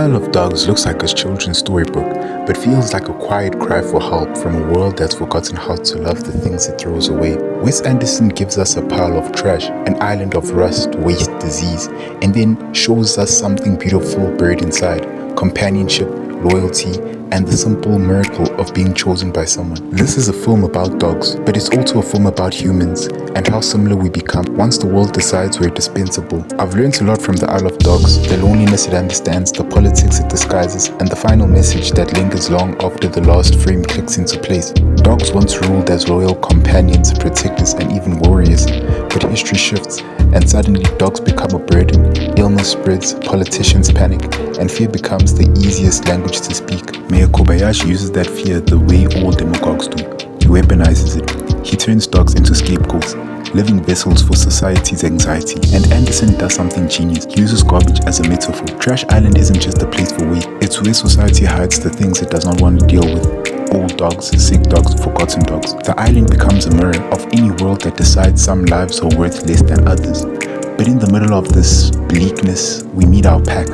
Isle of Dogs looks like a children's storybook, but feels like a quiet cry for help from a world that's forgotten how to love the things it throws away. Wes Anderson gives us a pile of trash, an island of rust, waste, disease, and then shows us something beautiful buried inside: companionship, loyalty, and the simple miracle of being chosen by someone. This is a film about dogs, but it's also a film about humans and how similar we become once the world decides we're dispensable. I've learned a lot from the Isle of Dogs: the loneliness it understands, the politics it disguises, and the final message that lingers long after the last frame clicks into place. Dogs once ruled as loyal companions, protectors, and even warriors, but history shifts, and suddenly dogs become a burden, illness spreads, politicians panic, and fear becomes the easiest language to speak. Mayor Kobayashi uses that fear the way all demagogues do. He weaponizes it. He turns dogs into scapegoats, living vessels for society's anxiety. And Anderson does something genius. He uses garbage as a metaphor. Trash Island isn't just a place for waste. It's where society hides the things it does not want to deal with. Old dogs, sick dogs, forgotten dogs. The island becomes a mirror of any world that decides some lives are worth less than others. But in the middle of this bleakness, we meet our pack: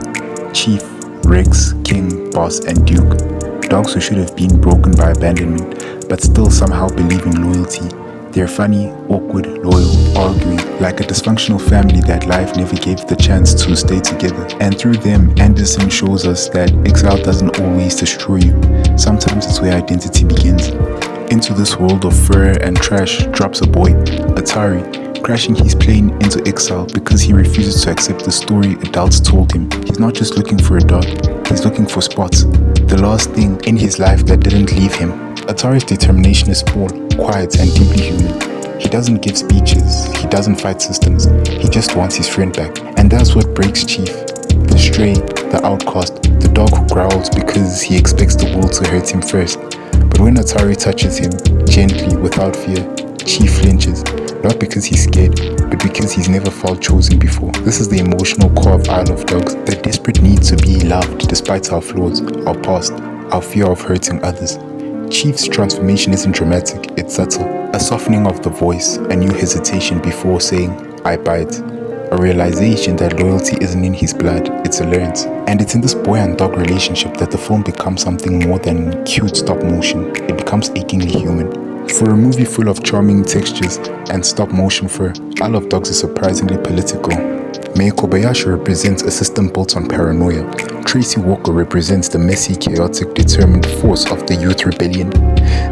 Chief, Rex, King, Boss, and Duke. Dogs who should have been broken by abandonment, but still somehow believe in loyalty. They're funny, awkward, loyal, arguing, like a dysfunctional family that life never gave the chance to stay together. And through them, Anderson shows us that exile doesn't always destroy you. Sometimes it's where identity begins. Into this world of fur and trash drops a boy, Atari, crashing his plane into exile because he refuses to accept the story adults told him. He's not just looking for a dog, he's looking for spots, the last thing in his life that didn't leave him. Atari's determination is small, quiet, and deeply human. He doesn't give speeches, he doesn't fight systems, he just wants his friend back. And that's what breaks Chief: the stray, the outcast, the dog who growls because he expects the world to hurt him first. But when Atari touches him, gently, without fear, Chief flinches. Not because he's scared, but because he's never felt chosen before. This is the emotional core of Isle of Dogs: the desperate need to be loved despite our flaws, our past, our fear of hurting others. Chief's transformation isn't dramatic, it's subtle. A softening of the voice, a new hesitation before saying, "I bite." A realization that loyalty isn't in his blood, it's learned. And it's in this boy and dog relationship that the film becomes something more than cute stop motion. It becomes achingly human. For a movie full of charming textures and stop-motion fur, Isle of Dogs is surprisingly political. Mayor Kobayashi represents a system built on paranoia. Tracy Walker represents the messy, chaotic, determined force of the youth rebellion.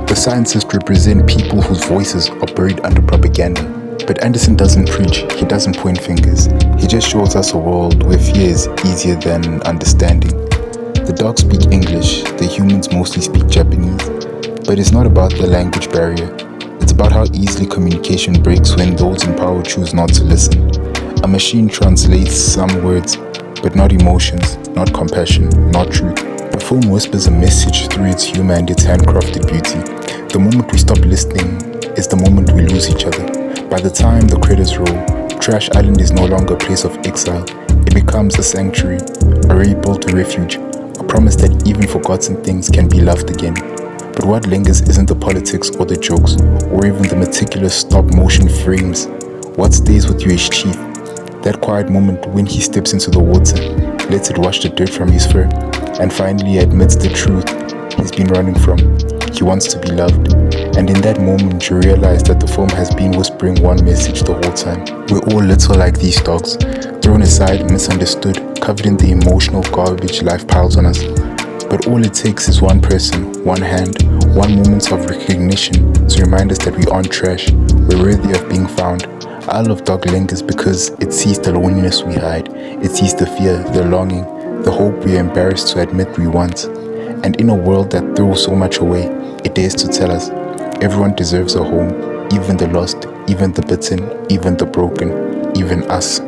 The scientists represent people whose voices are buried under propaganda. But Anderson doesn't preach, he doesn't point fingers. He just shows us a world where fear is easier than understanding. The dogs speak English, the humans mostly speak Japanese. But it's not about the language barrier. It's about how easily communication breaks when those in power choose not to listen. A machine translates some words, but not emotions, not compassion, not truth. The film whispers a message through its humor and its handcrafted beauty. The moment we stop listening is the moment we lose each other. By the time the credits roll, Trash Island is no longer a place of exile. It becomes a sanctuary, a rebuilt refuge, a promise that even forgotten things can be loved again. But what lingers isn't the politics or the jokes, or even the meticulous stop-motion frames. What stays with you is Chief. That quiet moment when he steps into the water, lets it wash the dirt from his fur, and finally admits the truth he's been running from. He wants to be loved. And in that moment, you realize that the film has been whispering one message the whole time. We're all little like these dogs, thrown aside, misunderstood, covered in the emotional garbage life piles on us. But all it takes is one person, one hand, one moment of recognition to remind us that we aren't trash, we're worthy of being found. Isle of Dog lingers because it sees the loneliness we hide, it sees the fear, the longing, the hope we're embarrassed to admit we want. And in a world that throws so much away, it dares to tell us, everyone deserves a home, even the lost, even the bitten, even the broken, even us.